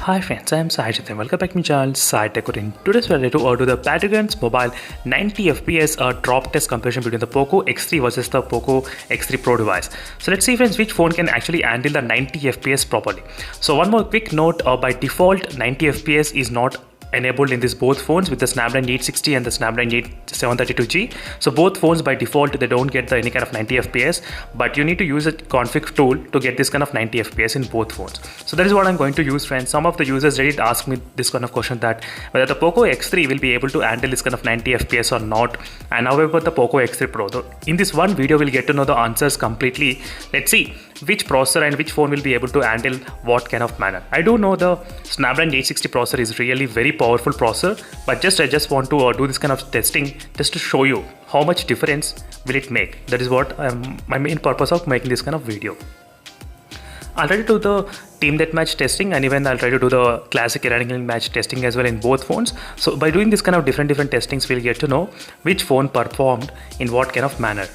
Hi friends, I am Sajid and welcome back to my channel SciTech. In today's video, to do the Patagon's mobile 90 FPS drop test comparison between the Poco X3 versus the Poco X3 Pro device. So let's see friends which phone can actually handle the 90 FPS properly. So one more quick note, by default 90 FPS is not enabled in these both phones with the Snapdragon 860 and the Snapdragon 732G. So both phones by default they don't get any kind of 90 FPS, but you need to use a config tool to get this kind of 90 FPS in both phones. So that is what I'm going to use, friends. Some of the users did ask me this kind of question, that whether the Poco X3 will be able to handle this kind of 90 FPS or not, and however the Poco X3 Pro. In this one video we'll get to know the answers completely. Let's see which processor and which phone will be able to handle what kind of manner. I do know the Snapdragon 860 processor is really very powerful processor, but I just want to do this kind of testing just to show you how much difference will it make. That is what my main purpose of making this kind of video. I'll try to do the team deathmatch testing, and even I'll try to do the classic ranking match testing as well in both phones. So by doing this kind of different testings, we'll get to know which phone performed in what kind of manner.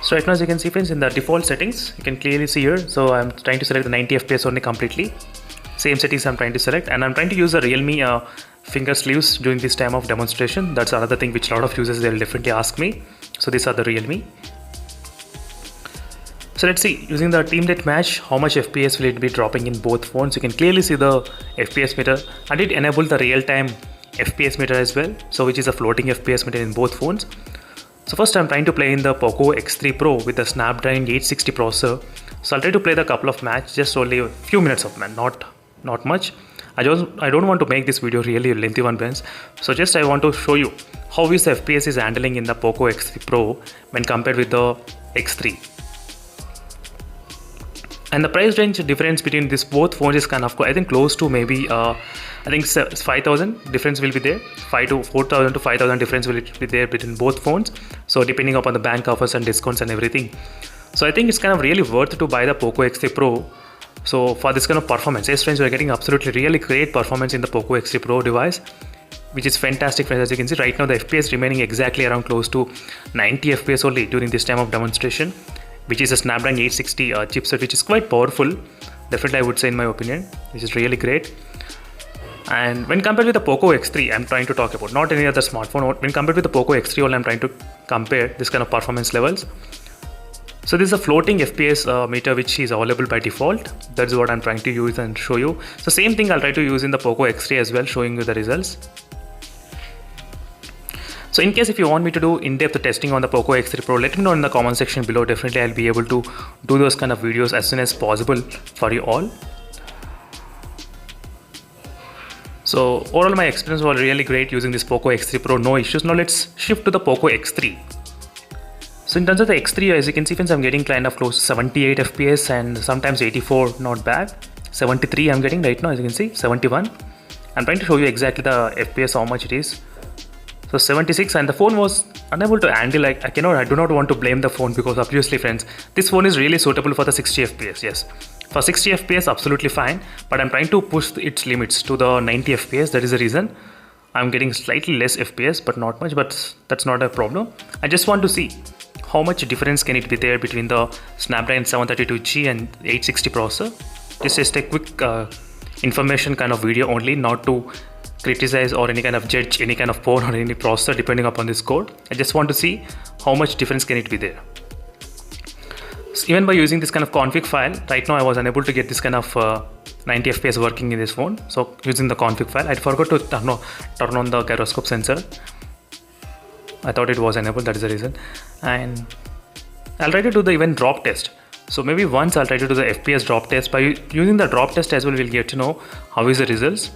So right now, as you can see friends, in the default settings, you can clearly see here. So I'm trying to select the 90 FPS only completely. Same settings I'm trying to select, and I'm trying to use the Realme finger sleeves during this time of demonstration. That's another thing which a lot of users they'll definitely ask me. So these are the Realme. So let's see, using the team deathmatch, how much FPS will it be dropping in both phones. You can clearly see the FPS meter. I did enable the real-time FPS meter as well, so which is a floating FPS meter in both phones. So first I'm trying to play in the Poco X3 Pro with the Snapdragon 860 processor. So I'll try to play the couple of matches, just only a few minutes of man, not much. I don't want to make this video really lengthy one, friends. So just I want to show you how is the FPS is handling in the Poco X3 Pro when compared with the X3. And the price range difference between these both phones is kind of, I think, close to maybe I think 5,000 difference will be there. 4,000 to 5,000 difference will be there between both phones. So depending upon the bank offers and discounts and everything. So I think it's kind of really worth to buy the Poco X3 Pro. So for this kind of performance, yes friends, we're getting absolutely really great performance in the Poco X3 Pro device, which is fantastic friends. As you can see right now, the FPS remaining exactly around close to 90 FPS only during this time of demonstration, which is a Snapdragon 860 chipset, which is quite powerful, definitely I would say in my opinion, which is really great. And when compared with the Poco X3, I'm trying to talk about, not any other smartphone, when compared with the Poco X3 only, I'm trying to compare this kind of performance levels. So this is a floating FPS meter which is available by default. That's what I'm trying to use and show you. So same thing I'll try to use in the Poco X3 as well, showing you the results. So in case if you want me to do in-depth testing on the Poco X3 Pro, let me know in the comment section below. Definitely I'll be able to do those kind of videos as soon as possible for you all. So overall my experience was really great using this Poco X3 Pro, no issues. Now let's shift to the Poco X3. So in terms of the X3, as you can see friends, I'm getting kind of close to 78 FPS and sometimes 84, not bad. 73 I'm getting right now, as you can see, 71. I'm trying to show you exactly the FPS, how much it is. So 76, and the phone was unable to handle. I do not want to blame the phone, because obviously friends, this phone is really suitable for the 60 FPS. Yes, for 60 FPS absolutely fine, but I'm trying to push its limits to the 90 FPS. That is the reason I'm getting slightly less FPS, but not much, but that's not a problem. I just want to see how much difference can it be there between the Snapdragon 732G and 860 processor. This is a quick information kind of video only, not to criticize or any kind of judge any kind of phone or any processor depending upon this code. I just want to see how much difference can it be there. So even by using this kind of config file, right now I was unable to get this kind of 90 FPS working in this phone. So using the config file, I forgot to turn on the gyroscope sensor. I thought it was enabled, that is the reason. And I'll try to do the even drop test. So maybe once I'll try to do the FPS drop test. By using the drop test as well, we'll get to know how is the results.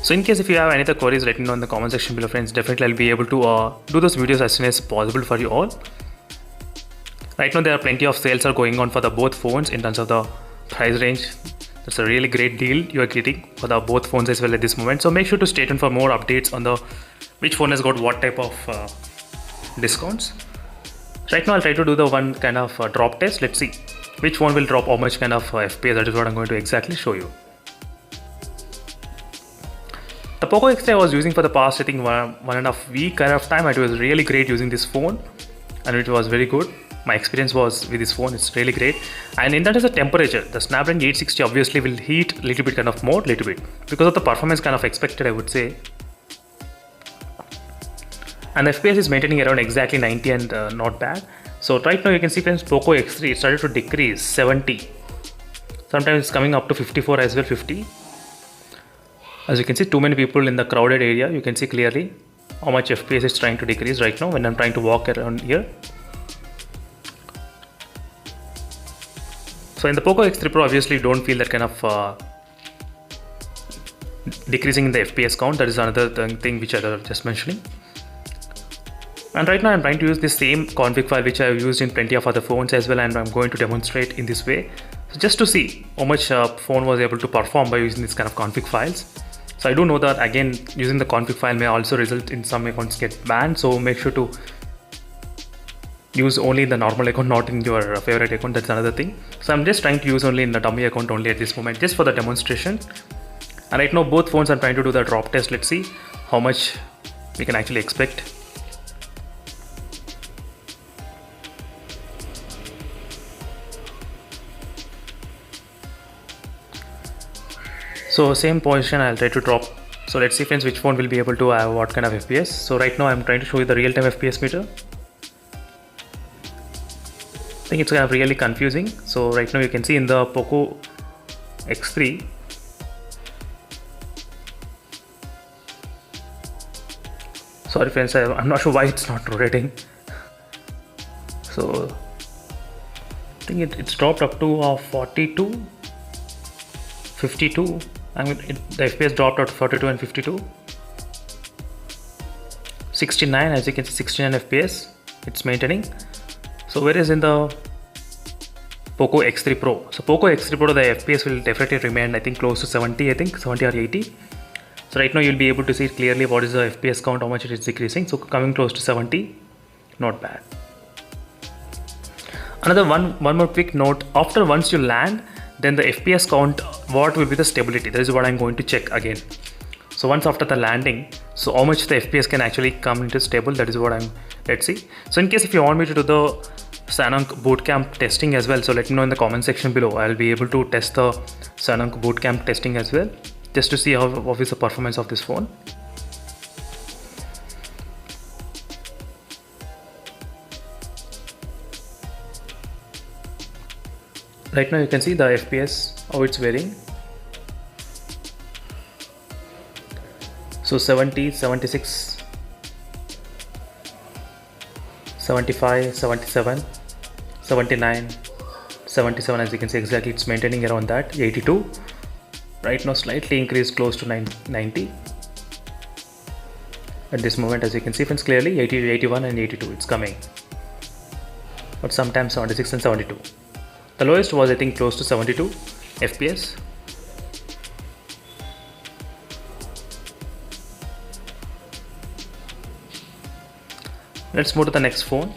So in case if you have any other queries, let me know in the comment section below, friends. Definitely I'll be able to do those videos as soon as possible for you all. Right now there are plenty of sales are going on for the both phones in terms of the price range. That's a really great deal you are getting for the both phones as well at this moment. So make sure to stay tuned for more updates on the which phone has got what type of discounts. Right now I'll try to do the one kind of drop test. Let's see which one will drop how much kind of FPS. That is what I'm going to exactly show you. The Poco X3 I was using for the past, I think, one and a half week kind of time. It was really great using this phone. and it was very good. My experience was with this phone, it's really great. And in that is the temperature. The Snapdragon 860 obviously will heat a little bit kind of more, little bit. Because of the performance kind of expected, I would say. And the FPS is maintaining around exactly 90 and not bad. So right now you can see friends, Poco X3 it started to decrease 70. Sometimes it's coming up to 54 as well, 50. As you can see, too many people in the crowded area. You can see clearly how much FPS is trying to decrease right now when I'm trying to walk around here. So in the Poco X3 Pro, obviously you don't feel that kind of decreasing in the FPS count. That is another thing which I was just mentioning. And right now I'm trying to use the same config file which I have used in plenty of other phones as well, and I'm going to demonstrate in this way. So just to see how much phone was able to perform by using this kind of config files. So I do know that again using the config file may also result in some accounts get banned, so make sure to use only the normal account, not in your favorite account. That's another thing. So I'm just trying to use only in the dummy account only at this moment, just for the demonstration. And right now both phones I'm trying to do the drop test. Let's see how much we can actually expect. So same position I'll try to drop. So let's see friends which phone will be able to have what kind of FPS. So right now I'm trying to show you the real-time FPS meter. I think it's kind of really confusing. So right now you can see in the Poco X3 sorry friends, I'm not sure why it's not rotating. So I think it's dropped up to 42, 52. I mean the FPS dropped out to 42 and 52. 69, as you can see 69 FPS it's maintaining. So whereas in the Poco X3 Pro, so Poco X3 Pro the FPS will definitely remain I think close to 70, I think 70 or 80. So right now you'll be able to see clearly what is the FPS count, how much it is decreasing. So coming close to 70, not bad. Another one more quick note, after once you land, then the FPS count, what will be the stability? That is what I'm going to check again. So once after the landing, so how much the FPS can actually come into stable, that is what let's see. So in case if you want me to do the Sanok bootcamp testing as well, so let me know in the comment section below. I'll be able to test the Sanok bootcamp testing as well, just to see how is the performance of this phone. Right now you can see the FPS, how it's varying. So 70, 76, 75, 77, 79, 77, as you can see exactly it's maintaining around that, 82. Right now slightly increased close to 90. At this moment, as you can see friends clearly, 80, 81 and 82 it's coming. But sometimes 76 and 72. The lowest was I think close to 72 FPS. Let's move to the next phone.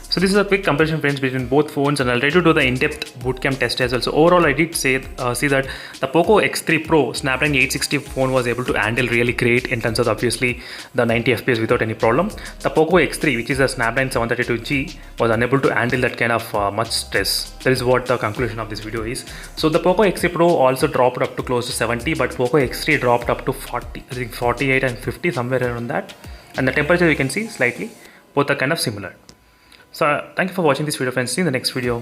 So this is a quick comparison friends between both phones, and I'll try to do the in-depth bootcamp test as well. So overall I did see that the Poco X3 Pro Snapdragon 860 phone was able to handle really great in terms of obviously the 90 FPS without any problem. The Poco X3, which is a Snapdragon 732G, was unable to handle that kind of much stress. That is what the conclusion of this video is. So the Poco X3 Pro also dropped up to close to 70, but Poco X3 dropped up to 40, I think 48 and 50, somewhere around that. And the temperature you can see slightly, both are kind of similar. So thank you for watching this video friends. See you in the next video.